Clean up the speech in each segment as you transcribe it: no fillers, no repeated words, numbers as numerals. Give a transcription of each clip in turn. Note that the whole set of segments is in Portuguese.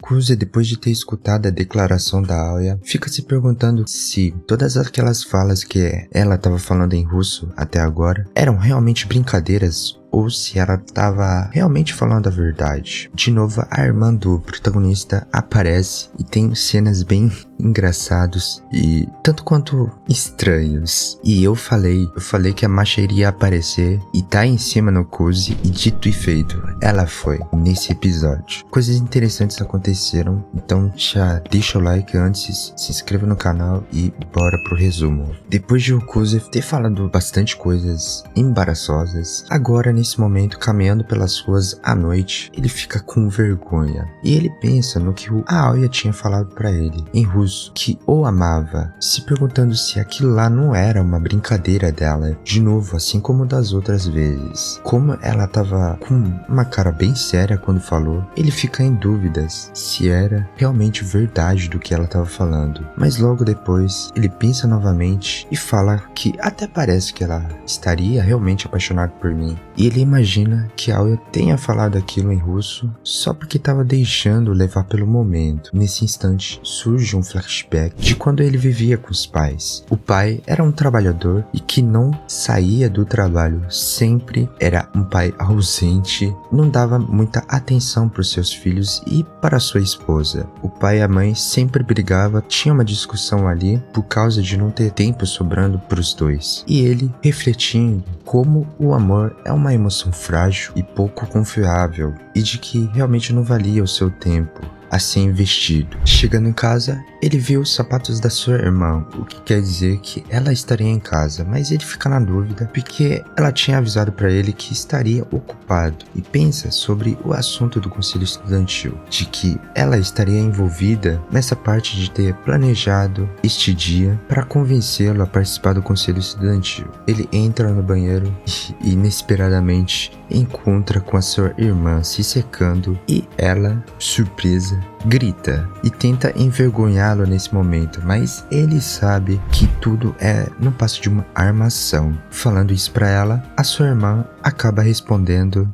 Kuze, depois de ter escutado a declaração da Aoya, fica se perguntando se todas aquelas falas que ela estava falando em russo até agora eram realmente brincadeiras ou se ela estava realmente falando a verdade. De novo, a irmã do protagonista aparece e tem cenas bem engraçados e tanto quanto estranhos. E eu falei que a Masha iria aparecer e tá em cima no Kuze, e dito e feito, ela foi nesse episódio. Coisas interessantes aconteceram, então já deixa o like antes, se inscreva no canal e bora pro resumo. Depois de o Kuze ter falado bastante coisas embaraçosas, agora nesse momento, caminhando pelas ruas à noite, ele fica com vergonha. E ele pensa no que a Aoya tinha falado pra ele, em russo, que o amava, se perguntando se aquilo lá não era uma brincadeira dela. De novo, assim como das outras vezes. Como ela tava com uma cara bem séria quando falou, ele fica em dúvidas se era realmente verdade do que ela tava falando. Mas logo depois, ele pensa novamente e fala que até parece que ela estaria realmente apaixonada por mim. E ele imagina que a Aoya tenha falado aquilo em russo só porque estava deixando levar pelo momento. Nesse instante, surge um flashback de quando ele vivia com os pais. O pai era um trabalhador e que não saía do trabalho, sempre era um pai ausente, não dava muita atenção para os seus filhos e para sua esposa. O pai e a mãe sempre brigavam, tinha uma discussão ali por causa de não ter tempo sobrando para os dois. E ele, refletindo como o amor é uma emoção frágil e pouco confiável, e de que realmente não valia o seu tempo a ser investido. Chegando em casa, ele vê os sapatos da sua irmã, o que quer dizer que ela estaria em casa, mas ele fica na dúvida porque ela tinha avisado para ele que estaria ocupado e pensa sobre o assunto do conselho estudantil, de que ela estaria envolvida nessa parte de ter planejado este dia para convencê-lo a participar do conselho estudantil. Ele entra no banheiro e inesperadamente encontra com a sua irmã se secando e ela, surpresa, grita e tenta envergonhá-lo nesse momento, mas ele sabe que tudo não passa de uma armação. Falando isso pra ela, a sua irmã acaba respondendo: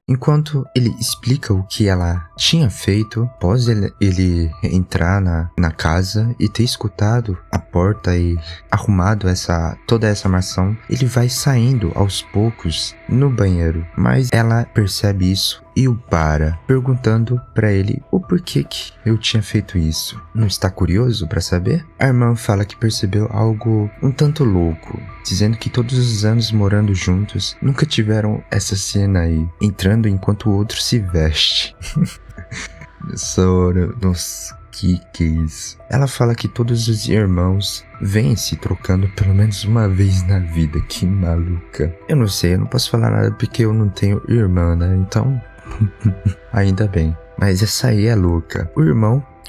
enquanto ele explica o que ela tinha feito, após ele entrar na casa e ter escutado a porta e arrumado toda essa armação, ele vai saindo aos poucos no banheiro, mas ela percebe isso e o para, perguntando pra ele o porquê que eu tinha feito isso. Não está curioso pra saber? A irmã fala que percebeu algo um tanto louco, dizendo que todos os anos morando juntos, nunca tiveram essa cena aí, entrando enquanto o outro se veste. Nessa hora, nossa, que é isso? Ela fala que todos os irmãos vêm se trocando pelo menos uma vez na vida. Que maluca. Eu não sei, eu não posso falar nada porque eu não tenho irmã, né? Então, ainda bem. Mas essa aí é louca.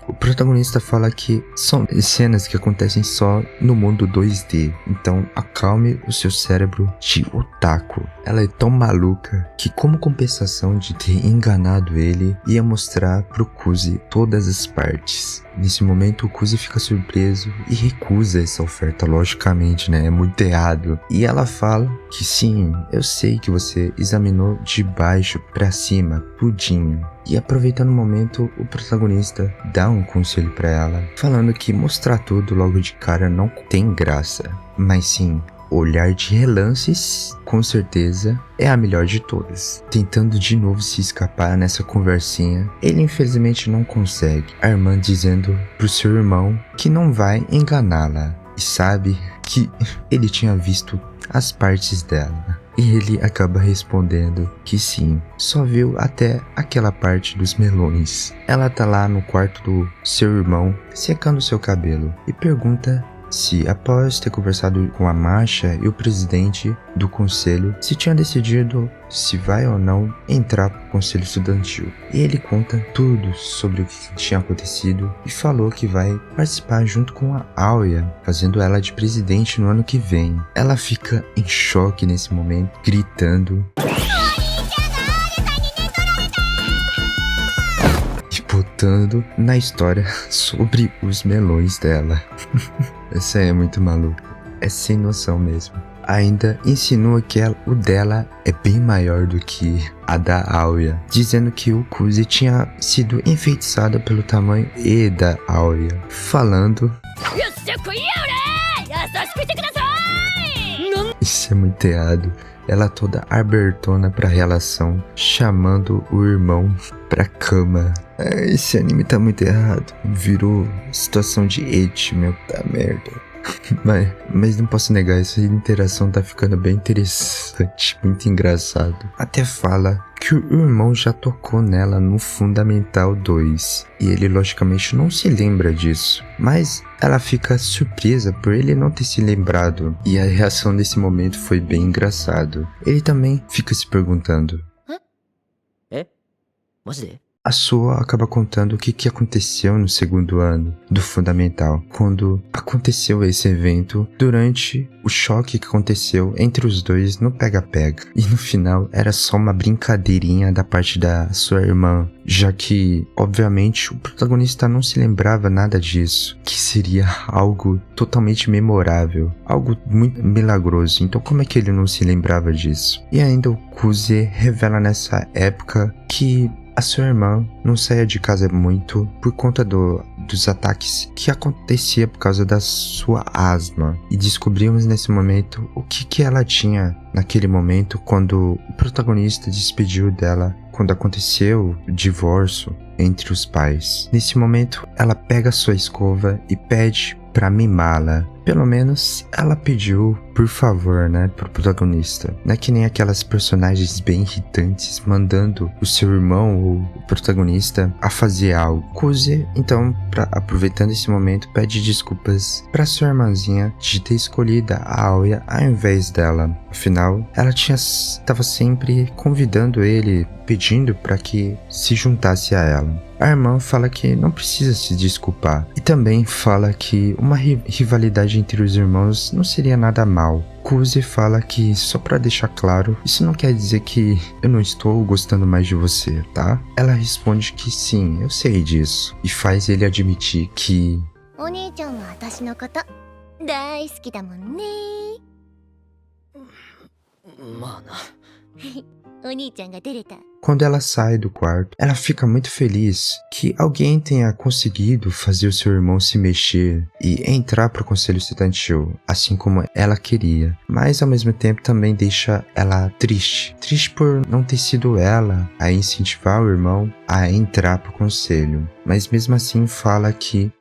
O protagonista fala que são cenas que acontecem só no mundo 2D. Então acalme o seu cérebro de otaku. Ela é tão maluca que, como compensação de ter enganado ele, ia mostrar pro Kuze todas as partes. Nesse momento o Kuze fica surpreso e recusa essa oferta, logicamente, né? É muito errado. E ela fala que sim, eu sei que você examinou de baixo pra cima, tudinho. E aproveitando o momento, o protagonista dá um conselho pra ela, falando que mostrar tudo logo de cara não tem graça, mas sim olhar de relances, com certeza, é a melhor de todas. Tentando de novo se escapar nessa conversinha, ele infelizmente não consegue. A irmã dizendo pro seu irmão que não vai enganá-la e sabe que ele tinha visto as partes dela. E ele acaba respondendo que sim, só viu até aquela parte dos melões. Ela tá lá no quarto do seu irmão, secando seu cabelo, e pergunta se, após ter conversado com a Masha e o presidente do conselho, se tinha decidido se vai ou não entrar pro conselho estudantil. E ele conta tudo sobre o que tinha acontecido e falou que vai participar junto com a Aoya, fazendo ela de presidente no ano que vem. Ela fica em choque nesse momento, gritando e botando na história sobre os melões dela. Essa é muito maluca. É sem noção mesmo. ainda insinua que o dela é bem maior do que a da Aoya, dizendo que o Kuze tinha sido enfeitiçado pelo tamanho e da Aoya, falando... Isso é muito errado. Ela toda abertona pra relação, chamando o irmão pra cama. Esse anime tá muito errado. Virou situação de eti, meu, tá merda. Mas não posso negar, essa interação tá ficando bem interessante, muito engraçado. Até fala que o irmão já tocou nela no Fundamental 2. E ele logicamente não se lembra disso. Mas ela fica surpresa por ele não ter se lembrado. E a reação nesse momento foi bem engraçado. Ele também fica se perguntando. A Sua acaba contando o que aconteceu no segundo ano do Fundamental, quando aconteceu esse evento durante o choque que aconteceu entre os dois no pega-pega. E no final era só uma brincadeirinha da parte da sua irmã, já que, obviamente, o protagonista não se lembrava nada disso, que seria algo totalmente memorável, algo muito milagroso. Então como é que ele não se lembrava disso? E ainda o Kuze revela nessa época que a sua irmã não saía de casa muito por conta dos ataques que acontecia por causa da sua asma. E descobrimos nesse momento o que ela tinha naquele momento quando o protagonista despediu dela, quando aconteceu o divórcio entre os pais. Nesse momento, ela pega sua escova e pede pra mimá-la. Pelo menos ela pediu, por favor, né, pro protagonista. Não é que nem aquelas personagens bem irritantes mandando o seu irmão ou o protagonista a fazer algo. Kuze, então, aproveitando esse momento, pede desculpas pra sua irmãzinha de ter escolhido a Aoya ao invés dela. Afinal, ela estava sempre convidando ele, pedindo para que se juntasse a ela. A irmã fala que não precisa se desculpar e também fala que uma rivalidade entre os irmãos não seria nada mal. Kuze fala que, só pra deixar claro, isso não quer dizer que eu não estou gostando mais de você, tá? Ela responde que sim, eu sei disso, e faz ele admitir que... Quando ela sai do quarto, ela fica muito feliz que alguém tenha conseguido fazer o seu irmão se mexer e entrar pro conselho estudantil, assim como ela queria. Mas ao mesmo tempo também deixa ela triste. Triste por não ter sido ela a incentivar o irmão a entrar pro conselho. Mas mesmo assim fala que...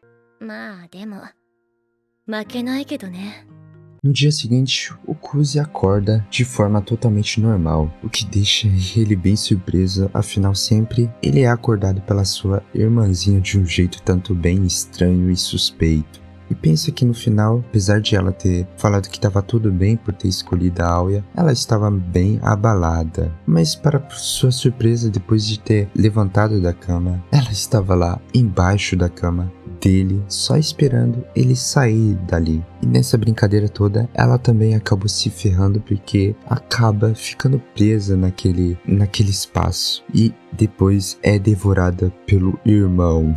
No dia seguinte, o Kuze acorda de forma totalmente normal, o que deixa ele bem surpreso, afinal sempre ele é acordado pela sua irmãzinha de um jeito tanto bem estranho e suspeito. E pensa que no final, apesar de ela ter falado que estava tudo bem por ter escolhido a Aoya, ela estava bem abalada. Mas para sua surpresa, depois de ter levantado da cama, ela estava lá embaixo da cama dele, só esperando ele sair dali. E nessa brincadeira toda, ela também acabou se ferrando porque acaba ficando presa naquele espaço. E depois é devorada pelo irmão.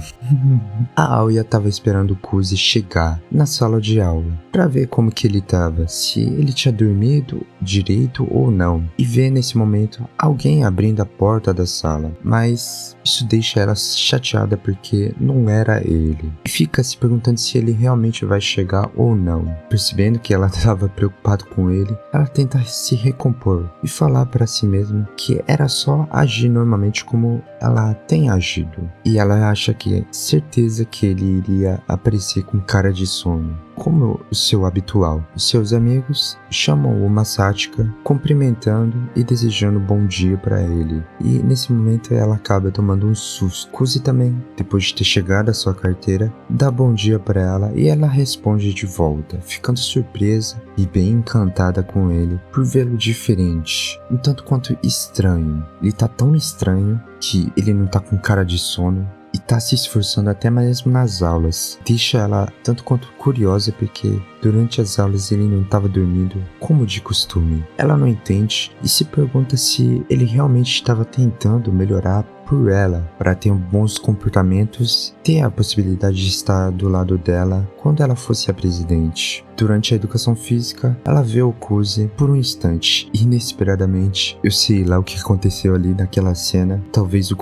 A Aoya estava esperando o Kuze chegar na sala de aula para ver como que ele estava, se ele tinha dormido direito ou não. E vê nesse momento alguém abrindo a porta da sala, mas isso deixa ela chateada porque não era ele. E fica se perguntando se ele realmente vai chegar ou não. Percebendo que ela estava preocupada com ele, ela tenta se recompor e falar para si mesma que era só agir normalmente como ela tem agido. E ela acha que é certeza que ele iria aparecer com cara de sono, como o seu habitual. Os seus amigos chamam o Masatika, cumprimentando e desejando bom dia para ele. E nesse momento ela acaba tomando um susto. Kuze também, depois de ter chegado a sua carteira, dá bom dia para ela e ela responde de volta, ficando surpresa e bem encantada com ele por vê-lo diferente, um tanto quanto estranho. Ele tá tão estranho que ele não tá com cara de sono e tá se esforçando até mesmo nas aulas. Deixa ela tanto quanto curiosa porque durante as aulas ele não estava dormindo como de costume. Ela não entende e se pergunta se ele realmente estava tentando melhorar por ela para ter bons comportamentos, ter a possibilidade de estar do lado dela quando ela fosse a presidente. Durante a educação física, ela vê o Kuze por um instante. Inesperadamente, eu sei lá o que aconteceu ali naquela cena. Talvez o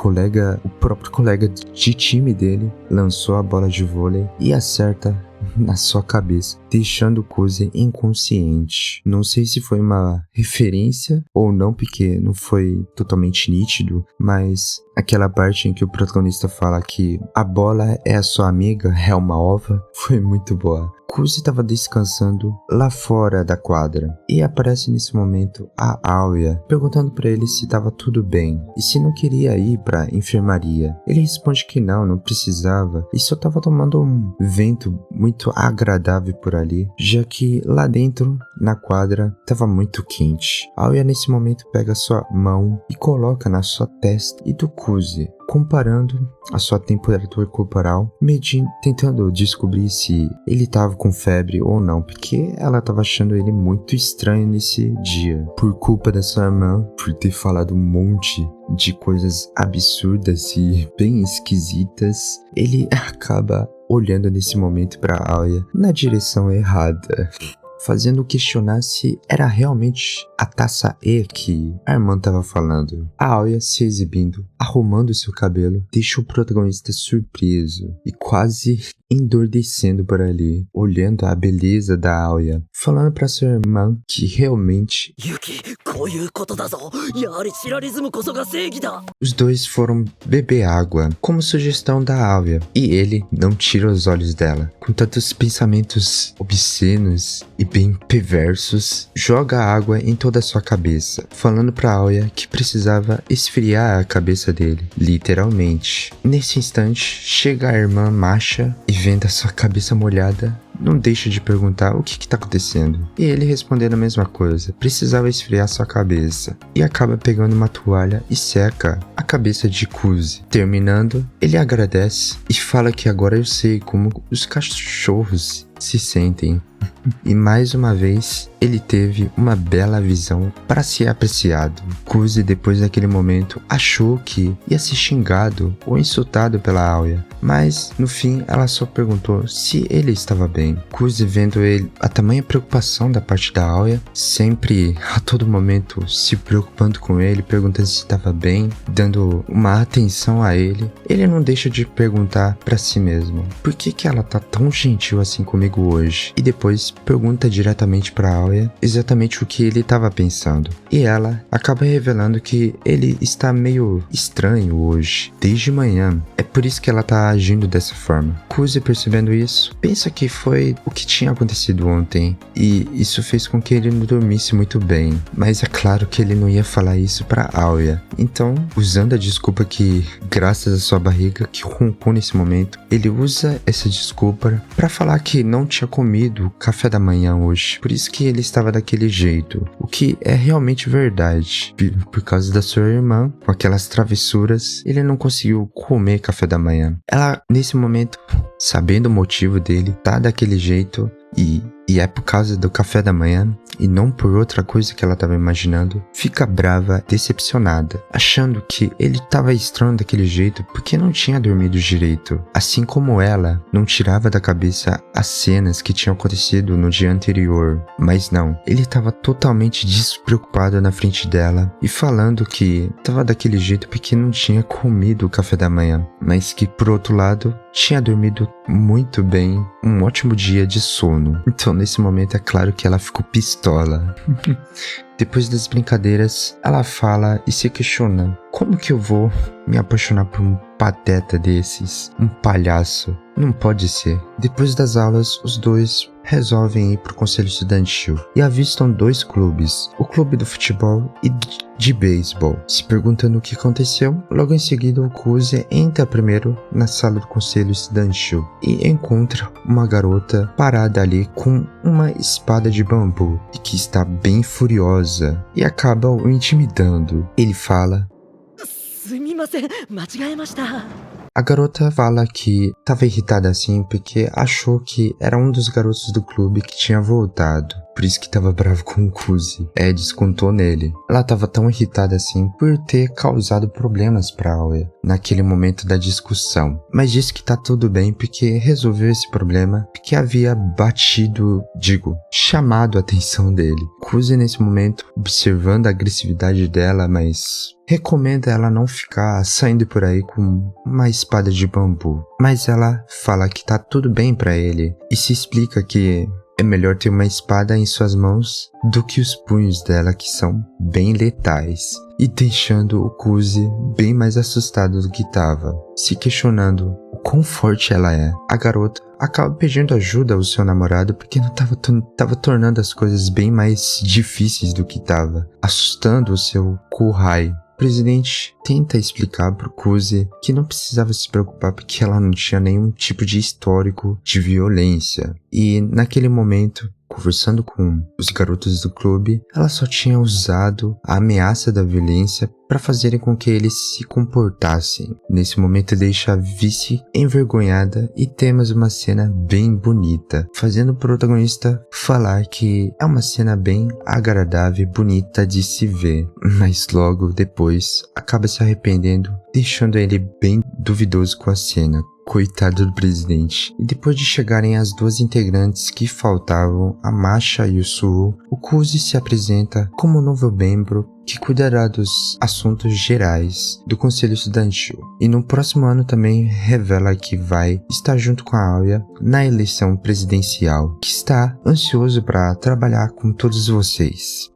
próprio colega de time dele, lançou a bola de vôlei e acerta na sua cabeça, deixando o Kuze inconsciente. Não sei se foi uma referência ou não, porque não foi totalmente nítido, mas aquela parte em que o protagonista fala que a bola é a sua amiga, é uma ova, foi muito boa. Kuze estava descansando lá fora da quadra e aparece nesse momento a Aoya perguntando para ele se estava tudo bem e se não queria ir para enfermaria. Ele responde que não precisava e só estava tomando um vento muito agradável por ali, já que lá dentro na quadra estava muito quente. Aoya nesse momento pega sua mão e coloca na sua testa e do Kuze, comparando a sua temperatura corporal, tentando descobrir se ele estava com febre ou não, porque ela estava achando ele muito estranho nesse dia, por culpa da sua irmã, por ter falado um monte de coisas absurdas e bem esquisitas. Ele acaba olhando nesse momento para Aoya na direção errada, fazendo questionar se era realmente a taça E que a irmã estava falando. A Aoya se exibindo, arrumando seu cabelo, deixa o protagonista surpreso e quase endordecendo por ali, olhando a beleza da Aoya, falando para sua irmã que realmente os dois foram beber água, como sugestão da Aoya, e ele não tira os olhos dela. Com tantos pensamentos obscenos e bem perversos, joga água em toda a sua cabeça, falando pra Aoya que precisava esfriar a cabeça dele, literalmente. Nesse instante, chega a irmã Masha e vendo a sua cabeça molhada, não deixa de perguntar o que tá acontecendo. E ele respondendo a mesma coisa, precisava esfriar sua cabeça. E acaba pegando uma toalha e seca a cabeça de Kuze. Terminando, ele agradece e fala que agora eu sei como os cachorros se sentem. E mais uma vez, ele teve uma bela visão para ser apreciado. Kuze, depois daquele momento, achou que ia ser xingado ou insultado pela Aoya, mas no fim ela só perguntou se ele estava bem. Kuze, vendo a tamanha preocupação da parte da Aoya, sempre a todo momento se preocupando com ele, perguntando se estava bem, dando uma atenção a ele, ele não deixa de perguntar para si mesmo: por que ela tá tão gentil assim comigo hoje? E depois pergunta diretamente para Aoya exatamente o que ele estava pensando. E ela acaba revelando que ele está meio estranho hoje, desde manhã. É por isso que ela tá agindo dessa forma. Kuze, percebendo isso, pensa que foi o que tinha acontecido ontem, e isso fez com que ele não dormisse muito bem. Mas é claro que ele não ia falar isso para Aoya. Então, usando a desculpa que, graças à sua barriga que roncou nesse momento, ele usa essa desculpa para falar que não tinha comido café da manhã hoje, por isso que ele estava daquele jeito, o que é realmente verdade. Por causa da sua irmã, com aquelas travessuras, ele não conseguiu comer café da manhã. Ela, nesse momento, sabendo o motivo dele, tá daquele jeito, e é por causa do café da manhã e não por outra coisa que ela estava imaginando, fica brava, decepcionada, achando que ele estava estranho daquele jeito porque não tinha dormido direito, assim como ela não tirava da cabeça as cenas que tinham acontecido no dia anterior. Mas não, ele estava totalmente despreocupado na frente dela e falando que estava daquele jeito porque não tinha comido o café da manhã, mas que por outro lado tinha dormido muito bem, um ótimo dia de sono. Então nesse momento é claro que ela ficou pistola. Depois das brincadeiras, ela fala e se questiona: como que eu vou me apaixonar por um pateta desses? Um palhaço? Não pode ser. Depois das aulas, os dois resolvem ir pro conselho estudantil e avistam dois clubes, o clube do futebol e de beisebol. Se perguntando o que aconteceu, logo em seguida o Kuze entra primeiro na sala do conselho estudantil e encontra uma garota parada ali com uma espada de bambu e que está bem furiosa e acaba o intimidando. Ele fala: a garota fala que estava irritada assim porque achou que era um dos garotos do clube que tinha voltado. por isso que tava bravo com o Kuzi. Descontou nele. Ela tava tão irritada assim por ter causado problemas pra Aoya naquele momento da discussão. Mas disse que tá tudo bem porque resolveu esse problema porque havia chamado a atenção dele. Kuzi nesse momento, observando a agressividade dela, mas recomenda ela não ficar saindo por aí com uma espada de bambu. Mas ela fala que tá tudo bem pra ele e se explica que é melhor ter uma espada em suas mãos do que os punhos dela, que são bem letais, e deixando o Kuzi bem mais assustado do que estava, se questionando o quão forte ela é. A garota acaba pedindo ajuda ao seu namorado porque não tava tornando as coisas bem mais difíceis do que estava, assustando o seu Kuhai. O presidente tenta explicar pro Kuzi que não precisava se preocupar porque ela não tinha nenhum tipo de histórico de violência. E naquele momento, conversando com os garotos do clube, ela só tinha usado a ameaça da violência para fazerem com que eles se comportassem. Nesse momento deixa a vice envergonhada e temos uma cena bem bonita, fazendo o protagonista falar que é uma cena bem agradável e bonita de se ver, mas logo depois acaba se arrependendo, deixando ele bem duvidoso com a cena. Coitado do presidente. E depois de chegarem as duas integrantes que faltavam, a Masha e o Suho, o Kuzi se apresenta como novo membro que cuidará dos assuntos gerais do Conselho Estudantil. E no próximo ano também revela que vai estar junto com a Aoya na eleição presidencial, que está ansioso para trabalhar com todos vocês.